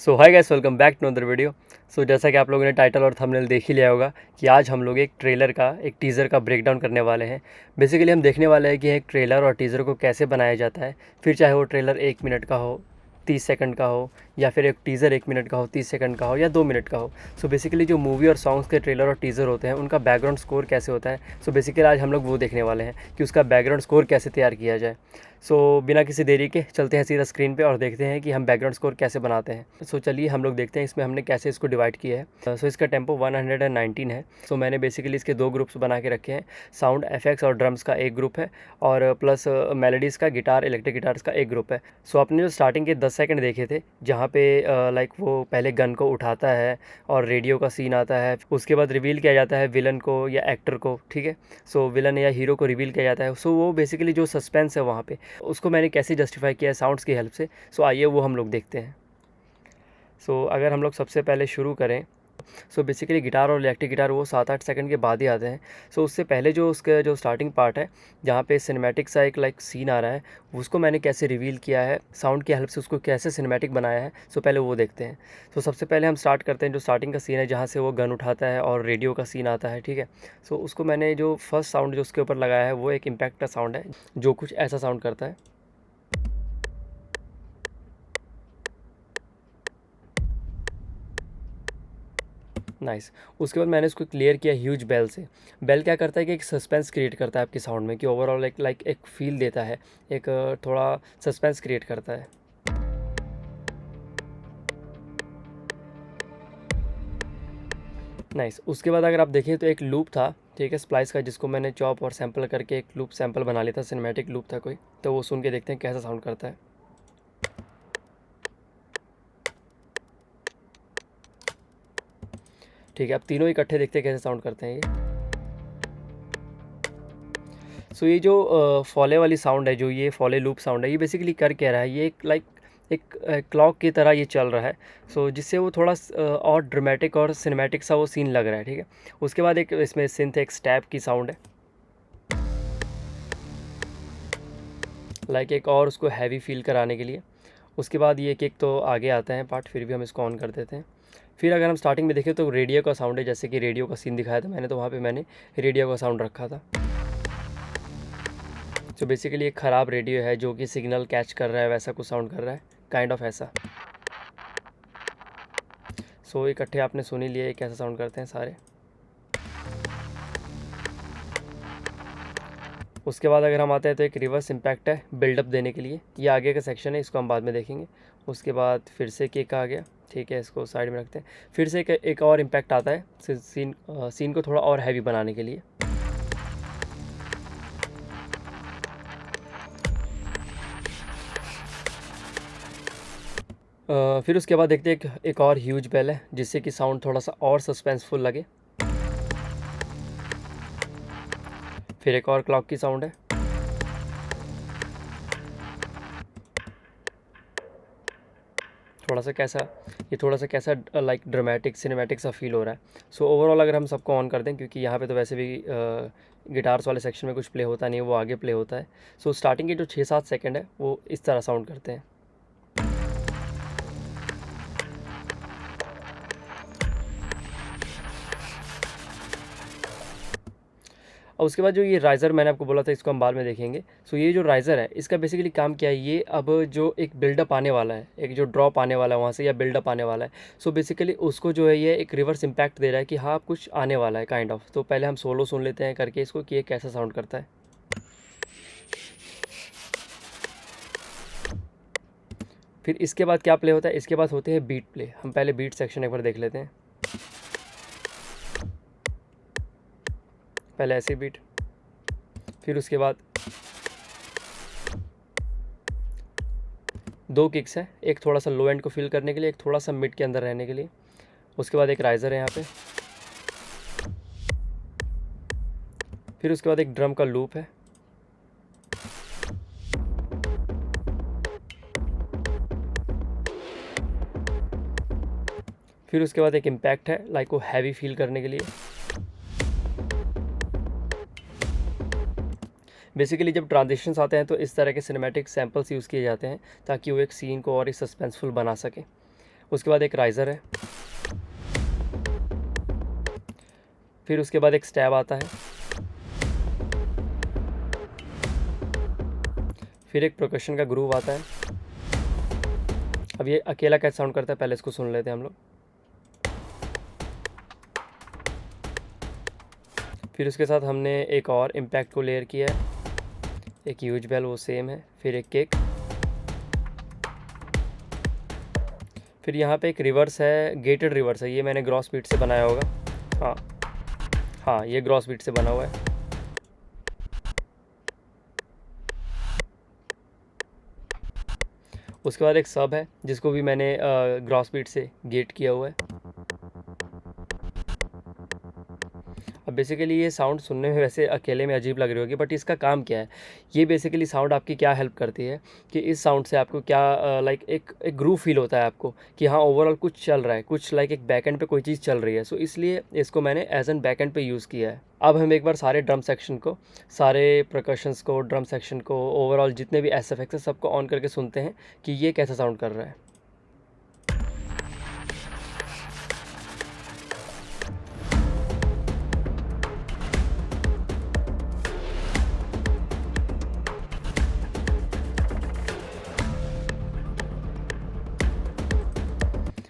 So hi guys, welcome back to another video. जैसा कि आप लोगों ने टाइटल और थंबनेल देख ही लिया होगा कि आज हम लोग एक ट्रेलर का एक टीज़र का ब्रेकडाउन करने वाले हैं। बेसिकली हम देखने वाले हैं कि एक ट्रेलर और टीज़र को कैसे बनाया जाता है, फिर चाहे वो ट्रेलर 1 मिनट का हो, 30 सेकंड का हो, या फिर एक टीज़र 1 मिनट का हो, 30 सेकंड का हो, या 2 मिनट का हो। बेसिकली जो मूवी और सॉन्ग्स के ट्रेलर और टीज़र होते हैं उनका बैकग्राउंड स्कोर कैसे होता है। बेसिकली आज हम लोग वो देखने वाले हैं कि उसका बैकग्राउंड स्कोर कैसे तैयार किया जाए। बिना किसी देरी के चलते हैं सीधा स्क्रीन पे और देखते हैं कि हम बैकग्राउंड स्कोर कैसे बनाते हैं। चलिए हम लोग देखते हैं इसमें हमने कैसे इसको डिवाइड किया है। इसका टेम्पो 119 है। मैंने बेसिकली इसके 2 ग्रुप्स बना के रखे हैं। साउंड एफेक्ट्स और ड्रम्स का एक ग्रुप है और प्लस मेलोडीज़ का, गिटार, इलेक्ट्रिक गिटार्स का एक ग्रुप है। आपने जो स्टार्टिंग के 10 सेकंड देखे थे जहाँ पे लाइक वो पहले गन को उठाता है और रेडियो का सीन आता है, उसके बाद रिवील किया जाता है विलन को या एक्टर को, ठीक है। विलन या हीरो को रिवील किया जाता है। वो बेसिकली जो सस्पेंस है वहाँ पे उसको मैंने कैसे जस्टिफाई किया है साउंड्स की हेल्प से। आइए वो हम लोग देखते हैं। अगर हम लोग सबसे पहले शुरू करें, बेसिकली गिटार और इलेक्ट्रिक गिटार वो 7-8 सेकंड के बाद ही आते हैं। उससे पहले जो उसका जो स्टार्टिंग पार्ट है जहाँ पे सिनेमैटिक सा एक लाइक सीन आ रहा है, उसको मैंने कैसे रिवील किया है साउंड की हेल्प से, उसको कैसे सिनेमैटिक बनाया है। पहले वो देखते हैं। सबसे पहले हम स्टार्ट करते हैं जो स्टार्टिंग का सीन है जहाँ से वो गन उठाता है और रेडियो का सीन आता है, ठीक है। उसको मैंने जो फर्स्ट साउंड जो उसके ऊपर लगाया है वो एक इम्पैक्ट का साउंड है जो कुछ ऐसा साउंड करता है। नाइस। उसके बाद मैंने इसको क्लियर किया ह्यूज बेल से। बेल क्या करता है कि एक सस्पेंस क्रिएट करता है आपके साउंड में, कि ओवरऑल एक फील देता है, एक थोड़ा सस्पेंस क्रिएट करता है। नाइस। उसके बाद अगर आप देखें तो एक लूप था, ठीक है, स्प्लाइस का, जिसको मैंने चॉप और सैंपल करके एक लूप सैंपल बना लिया था, सिनेमैटिक लूप था कोई। तो वो सुन के देखते हैं कैसा साउंड करता है। ठीक है, अब तीनों इकट्ठे देखते हैं कैसे साउंड करते हैं ये। ये जो फॉले वाली साउंड है, जो ये फॉले लूप साउंड है, ये बेसिकली कर क्या रहा है, ये एक क्लॉक की तरह ये चल रहा है। जिससे वो थोड़ा और ड्रामेटिक और सिनेमैटिक सा वो सीन लग रहा है, ठीक है। उसके बाद एक इसमें सिंथ, एक स्टैप की साउंड है, लाइक एक और उसको हैवी फील कराने के लिए। उसके बाद ये एक तो आगे आता है पार्ट, फिर भी हम इसको ऑन कर देते हैं। फिर अगर हम स्टार्टिंग में देखें तो रेडियो का साउंड है, जैसे कि रेडियो का सीन दिखाया था मैंने, तो वहाँ पे मैंने रेडियो का साउंड रखा था। बेसिकली एक ख़राब रेडियो है जो कि सिग्नल कैच कर रहा है, वैसा कुछ साउंड कर रहा है, काइंड ऑफ ऐसा। इकट्ठे आपने सुन ही लिए कैसा साउंड करते हैं सारे। उसके बाद अगर हम आते हैं तो एक रिवर्स इम्पैक्ट है बिल्डअप देने के लिए, ये आगे का सेक्शन है, इसको हम बाद में देखेंगे। उसके बाद फिर से केक आ गया, ठीक है, इसको साइड में रखते हैं। फिर से एक और इम्पैक्ट आता है सीन को थोड़ा और हैवी बनाने के लिए। फिर उसके बाद देखते हैं एक और ह्यूज बेल है, जिससे कि साउंड थोड़ा सा और सस्पेंसफुल लगे। फिर एक और क्लॉक की साउंड है। थोड़ा सा कैसा लाइक ड्रामेटिक सिनेमैटिक सा फील हो रहा है। ओवरऑल अगर हम सबको ऑन कर दें, क्योंकि यहाँ पे तो वैसे भी गिटार्स वाले सेक्शन में कुछ प्ले होता नहीं है, वो आगे प्ले होता है। स्टार्टिंग के जो 6-7 सेकंड है वो इस तरह साउंड करते हैं। और उसके बाद जो ये राइज़र मैंने आपको बोला था, इसको हम बाद में देखेंगे। ये जो राइज़र है इसका बेसिकली काम क्या है, ये अब जो एक बिल्डअप आने वाला है, एक जो ड्रॉप आने वाला है वहाँ से, या बिल्डअप आने वाला है, बेसिकली उसको जो है ये एक रिवर्स इम्पैक्ट दे रहा है कि हाँ कुछ आने वाला है, काइंड ऑफ। पहले हम सोलो सुन लेते हैं करके इसको कि ये कैसा साउंड करता है। फिर इसके बाद क्या प्ले होता है, इसके बाद होते हैं बीट प्ले। हम पहले बीट सेक्शन एक बार देख लेते हैं। पहले ऐसे बीट, फिर उसके बाद 2 किक्स हैं, एक थोड़ा सा लो एंड को फील करने के लिए, एक थोड़ा सा मिड के अंदर रहने के लिए। उसके बाद एक राइज़र है यहाँ पे। फिर उसके बाद एक ड्रम का लूप है। फिर उसके बाद एक इम्पैक्ट है, लाइक वो हैवी फील करने के लिए। बेसिकली जब ट्रांजिशंस आते हैं तो इस तरह के सिनेमैटिक सैम्पल्स यूज़ किए जाते हैं ताकि वो एक सीन को और ही सस्पेंसफुल बना सके। उसके बाद एक राइज़र है, फिर उसके बाद एक स्टैब आता है, फिर एक परकशन का ग्रूव आता है। अब ये अकेला कैसे साउंड करता है पहले इसको सुन लेते हैं हम लोग। फिर उसके साथ हमने एक और इम्पैक्ट को लेयर किया है, एक ह्यूज बेल वो सेम है, फिर एक केक, फिर यहाँ पे एक रिवर्स है, गेटेड रिवर्स है, ये मैंने ग्रॉस बीट से बनाया होगा। हाँ हाँ, ये ग्रॉस बीट से बना हुआ है। उसके बाद एक सब है जिसको भी मैंने ग्रॉस बीट से गेट किया हुआ है। अब बेसिकली ये साउंड सुनने में वैसे अकेले में अजीब लग रही होगी, बट इसका काम क्या है, ये बेसिकली साउंड आपकी क्या हेल्प करती है कि इस साउंड से आपको क्या लाइक एक ग्रूव फील होता है आपको कि हाँ ओवरऑल कुछ चल रहा है, कुछ लाइक एक बैकएंड पे कोई चीज़ चल रही है। सो इसलिए इसको मैंने एज एन बैकएंड पे यूज़ किया है। अब हम एक बार सारे ड्रम सेक्शन को, सारे परकशंस को, ड्रम सेक्शन को, ओवरऑल जितने भी एसएफएक्स है सबको ऑन करके सुनते हैं कि ये कैसा साउंड कर रहा है।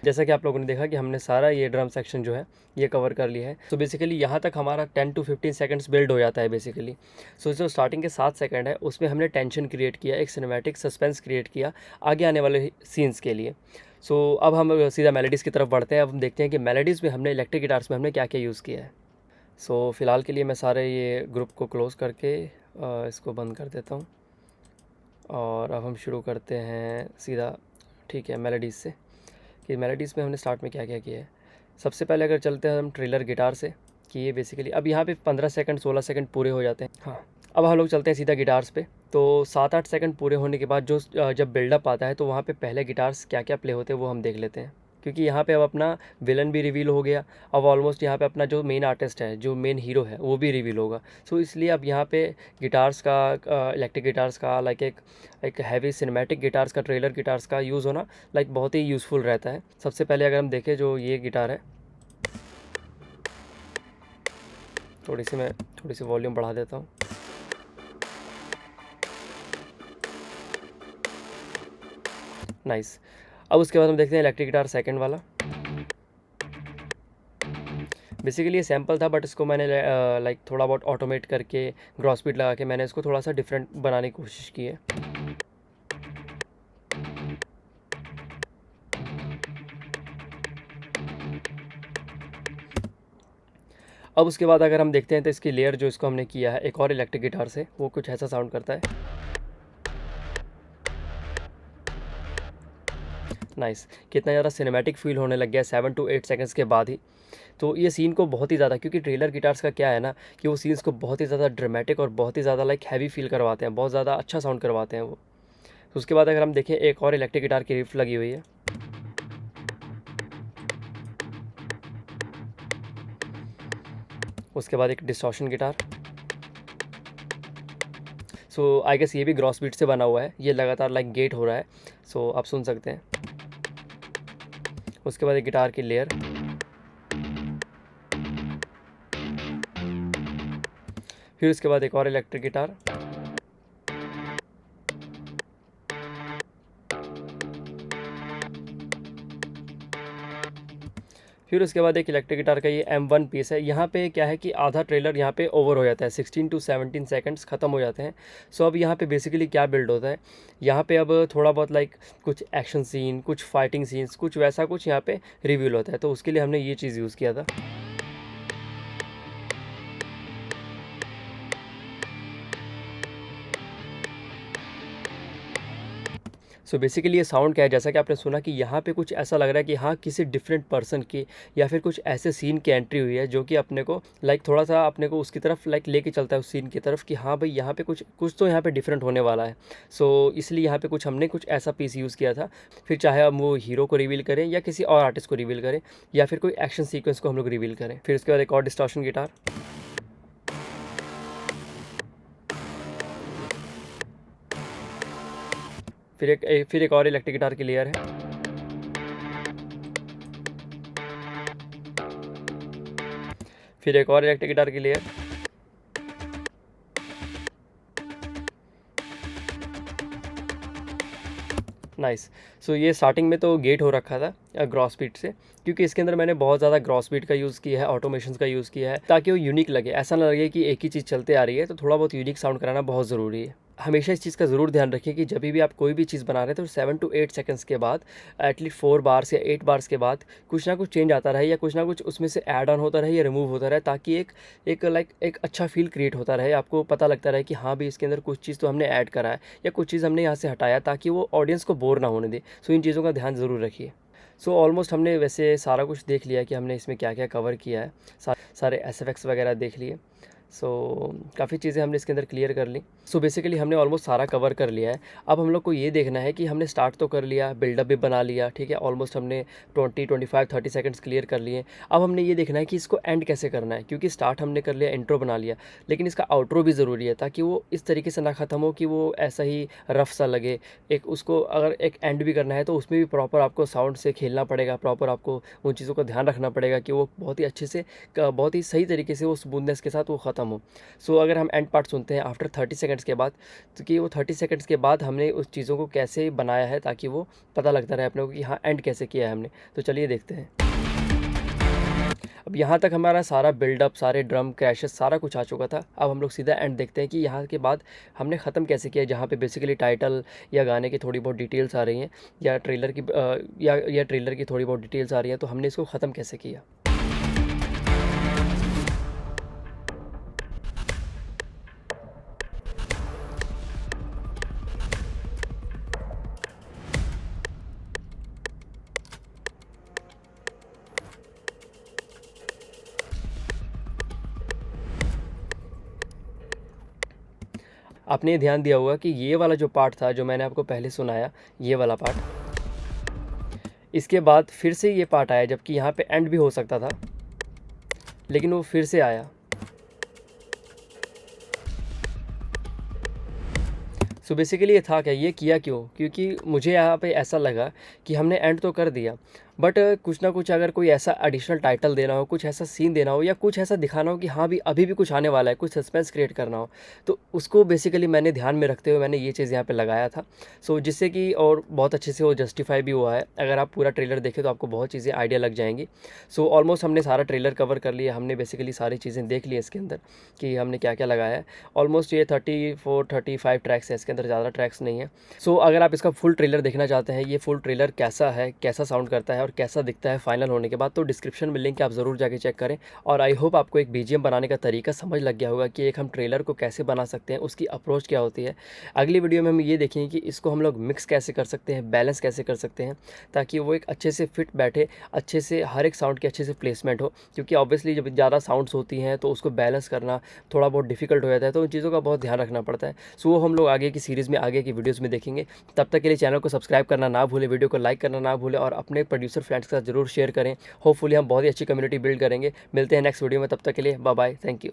जैसा कि आप लोगों ने देखा कि हमने सारा ये ड्रम सेक्शन जो है ये कवर कर लिया है। तो बेसिकली यहाँ तक हमारा 10 to 15 सेकंड्स बिल्ड हो जाता है बेसिकली। सो जो स्टार्टिंग के 7 सेकंड है उसमें हमने टेंशन क्रिएट किया, एक सिनेमैटिक सस्पेंस क्रिएट किया आगे आने वाले सीन्स के लिए। सो अब हम सीधा मेलोडीज़ की तरफ बढ़ते हैं। अब हम देखते हैं कि मेलोडीज़ में हमने इलेक्ट्रिक गिटार्स में हमने क्या क्या यूज़ किया है। सो फ़िलहाल के लिए मैं सारे ये ग्रुप को क्लोज़ करके इसको बंद कर देता हूँ और अब हम शुरू करते हैं सीधा, ठीक है, मेलोडीज़ से कि मेलोडीज़ में हमने स्टार्ट में क्या क्या किया है। सबसे पहले अगर चलते हैं हम ट्रेलर गिटार से कि ये बेसिकली अब यहाँ पे 15 सेकंड 16 सेकंड पूरे हो जाते हैं। हाँ, अब हम लोग चलते हैं सीधा गिटार्स पे। तो 7-8 सेकंड पूरे होने के बाद जो जब बिल्डअप आता है तो वहाँ पे पहले गिटार्स क्या क्या प्ले होते हैं वो हम देख लेते हैं, क्योंकि यहाँ पे अब अपना विलन भी रिवील हो गया। अब ऑलमोस्ट यहाँ पे अपना जो मेन आर्टिस्ट है, जो मेन हीरो है, वो भी रिवील होगा। सो इसलिए अब यहाँ पे गिटार्स का, इलेक्ट्रिक गिटार्स का, लाइक एक हैवी सिनेमैटिक गिटार्स का, ट्रेलर गिटार्स का यूज़ होना लाइक बहुत ही यूज़फुल रहता है। सबसे पहले अगर हम देखें जो ये गिटार है, थोड़ी सी वॉल्यूम बढ़ा देता हूँ। नाइस। अब उसके बाद हम देखते हैं इलेक्ट्रिक गिटार सेकंड वाला। बेसिकली ये सैम्पल था बट इसको मैंने लाइक थोड़ा बहुत ऑटोमेट करके ग्रॉस बीट लगा के मैंने इसको थोड़ा सा डिफरेंट बनाने की कोशिश की है। अब उसके बाद अगर हम देखते हैं तो इसकी लेयर जो इसको हमने किया है एक और इलेक्ट्रिक गिटार से, वो कुछ ऐसा साउंड करता है। नाइस, कितना ज़्यादा सिनेमैटिक फील होने लग गया 7 to 8 सेकंड्स के बाद ही। तो ये सीन को बहुत ही ज़्यादा, क्योंकि ट्रेलर गिटार्स का क्या है ना कि वो सीन्स को बहुत ही ज़्यादा ड्रामेटिक और बहुत ही ज़्यादा लाइक हैवी फील करवाते हैं, बहुत ज़्यादा अच्छा साउंड करवाते हैं वो। तो उसके बाद अगर हम देखें एक और इलेक्ट्रिक गिटार की रिफ लगी हुई है। उसके बाद एक distortion guitar. So I guess ये भी ग्रॉस बीट से बना हुआ है, ये लगातार लाइक गेट हो रहा है। सो आप सुन सकते हैं। उसके बाद एक गिटार की लेयर, फिर उसके बाद एक और इलेक्ट्रिक गिटार, फिर उसके बाद एक इलेक्ट्रिक गिटार का ये M1 पीस है। यहाँ पे क्या है कि आधा ट्रेलर यहाँ पे ओवर हो जाता है, 16 to 17 सेकंड्स ख़त्म हो जाते हैं। सो अब यहाँ पे बेसिकली क्या बिल्ड होता है, यहाँ पे अब थोड़ा बहुत लाइक कुछ एक्शन सीन, कुछ फाइटिंग सीन्स, कुछ वैसा कुछ यहाँ पे रिवील होता है। तो उसके लिए हमने ये चीज़ यूज़ किया था। सो बेसिकली ये साउंड क्या है, जैसा कि आपने सुना कि यहाँ पे कुछ ऐसा लग रहा है कि हाँ किसी डिफरेंट पर्सन की या फिर कुछ ऐसे सीन की एंट्री हुई है जो कि अपने को लाइक थोड़ा सा अपने को उसकी तरफ लाइक लेके चलता है, उस सीन की तरफ कि हाँ भाई यहाँ पे कुछ तो यहाँ पे डिफरेंट होने वाला है। सो इसलिए यहाँ पे कुछ हमने कुछ ऐसा पीस यूज़ किया था। फिर चाहे हम वो हीरो को रिवील करें या किसी और आर्टिस्ट को रिवील करें या फिर कोई एक्शन सीक्वेंस को हम लोग रिवील करें। फिर उसके बाद एक और डिस्टॉर्शन गिटार, फिर एक और इलेक्ट्रिक गिटार की लेयर है, फिर एक और इलेक्ट्रिक गिटार की लेयर। नाइस। सो ये स्टार्टिंग में तो गेट हो रखा था ग्रॉस बीट से, क्योंकि इसके अंदर मैंने बहुत ज़्यादा ग्रॉस बीट का यूज़ किया है, ऑटोमेशंस का यूज़ किया है, ताकि वो यूनिक लगे, ऐसा ना लगे कि एक ही चीज़ चलते आ रही है। तो थोड़ा बहुत यूनिक साउंड कराना बहुत ज़रूरी है। हमेशा इस चीज़ का ज़रूर ध्यान रखिए कि जब भी आप कोई भी चीज़ बना रहे हैं तो 7 to 8 सेकंड्स के बाद, एटलीस्ट 4 बार्स या 8 बार्स के बाद कुछ ना कुछ चेंज आता रहे, या कुछ ना कुछ उसमें से ऐड ऑन होता रहे या रिमूव होता रहे, ताकि एक अच्छा फील क्रिएट होता रहे, आपको पता लगता रहे कि हाँ भी इसके अंदर कुछ चीज़ तो हमने ऐड करा है या कुछ चीज़ हमने यहाँ से हटाया, ताकि वो ऑडियंस को बोर ना होने दे। सो इन चीज़ों का ध्यान ज़रूर रखिए। सो ऑलमोस्ट हमने वैसे सारा कुछ देख लिया कि हमने इसमें क्या क्या कवर किया है। सारे एसएफएक्स वगैरह देख लिए। सो काफ़ी चीज़ें हमने इसके अंदर क्लियर कर ली। सो बेसिकली हमने ऑलमोस्ट सारा कवर कर लिया है। अब हम लोग को ये देखना है कि हमने स्टार्ट तो कर लिया, बिल्डअप भी बना लिया, ठीक है, ऑलमोस्ट हमने 20-25-30 सेकंड्स क्लियर कर लिए। अब हमने ये देखना है कि इसको एंड कैसे करना है, क्योंकि स्टार्ट हमने कर लिया, इंट्रो बना लिया, लेकिन इसका आउट्रो भी ज़रूरी है, ताकि वो इस तरीके से ना ख़त्म हो कि वो ऐसा ही रफ सा लगे। एक उसको अगर एक एंड भी करना है तो उसमें भी प्रॉपर आपको साउंड से खेलना पड़ेगा, प्रॉपर आपको उन चीज़ों का ध्यान रखना पड़ेगा कि वो बहुत ही अच्छे से, बहुत ही सही तरीके से, वो स्मूथनेस के साथ वो ख़त्म हो। सो अगर हम एंड पार्ट सुनते हैं आफ्टर 30 सेकंड्स के बाद, तो कि वो 30 सेकंड्स के बाद हमने उस चीज़ों को कैसे बनाया है, ताकि वो पता लगता रहे अपने को कि हाँ एंड कैसे किया है हमने। तो चलिए देखते हैं। अब यहाँ तक हमारा सारा बिल्डअप, सारे ड्रम क्रैशेस, सारा कुछ आ चुका था। अब हम लोग सीधा एंड देखते हैं कि यहाँ के बाद हमने ख़त्म कैसे किया, जहाँ पे बेसिकली टाइटल या गाने की थोड़ी बहुत डिटेल्स आ रही हैं, या ट्रेलर की या ट्रेलर की थोड़ी बहुत डिटेल्स आ रही हैं, तो हमने इसको ख़त्म कैसे किया। आपने ये ध्यान दिया होगा कि ये वाला जो पार्ट था, जो मैंने आपको पहले सुनाया, ये वाला पार्ट, इसके बाद फिर से ये पार्ट आया, जबकि यहाँ पे एंड भी हो सकता था, लेकिन वो फिर से आया। सो बेसिकली ये था क्या, ये किया क्यों, क्योंकि मुझे यहाँ पे ऐसा लगा कि हमने एंड तो कर दिया, बट कुछ ना कुछ अगर कोई ऐसा एडिशनल टाइटल देना हो, कुछ ऐसा सीन देना हो, या कुछ ऐसा दिखाना हो कि हाँ भी अभी भी कुछ आने वाला है, कुछ सस्पेंस क्रिएट करना हो, तो उसको बेसिकली मैंने ध्यान में रखते हुए मैंने ये चीज़ यहाँ पे लगाया था। सो जिससे कि और बहुत अच्छे से वो जस्टिफाई भी हुआ है। अगर आप पूरा ट्रेलर देखें तो आपको बहुत चीज़ें आइडिया लग जाएंगी। सो ऑलमोस्ट हमने सारा ट्रेलर कवर कर लिया, हमने बेसिकली सारी चीज़ें देख ली इसके अंदर कि हमने क्या क्या लगाया है। ऑलमोस्ट ये 34-35 ट्रैक्स है, इसके अंदर ज़्यादा ट्रैक्स नहीं है। सो अगर आप इसका फुल ट्रेलर देखना चाहते हैं, ये फुल ट्रेलर कैसा है, कैसा साउंड करता है और कैसा दिखता है फाइनल होने के बाद, तो डिस्क्रिप्शन में लिंक है, आप ज़रूर जाके चेक करें। और आई होप आपको एक बीजीएम बनाने का तरीका समझ लग गया होगा कि एक हम ट्रेलर को कैसे बना सकते हैं, उसकी अप्रोच क्या होती है। अगली वीडियो में हम ये देखेंगे कि इसको हम लोग मिक्स कैसे कर सकते हैं, बैलेंस कैसे कर सकते हैं, ताकि वो एक अच्छे से फिट बैठे, अच्छे से हर एक साउंड की अच्छे से प्लेसमेंट हो। क्योंकि ऑब्वियसली जब ज़्यादा साउंड्स होती हैं तो उसको बैलेंस करना थोड़ा बहुत डिफिकल्ट हो जाता है, तो उन चीज़ों का बहुत ध्यान रखना पड़ता है। सो वो हम लोग आगे की सीरीज़ में, आगे की वीडियोज़ में देखेंगे। तब तक के लिए चैनल को सब्सक्राइब करना ना भूलें, वीडियो को लाइक करना ना भूलें, और अपने प्रोड्यूसर फ्रेंड्स के साथ ज़रूर शेयर करें। होपफुली हम बहुत ही अच्छी कम्युनिटी बिल्ड करेंगे। मिलते हैं नेक्स्ट वीडियो में, तब तक के लिए बाय बाय, थैंक यू।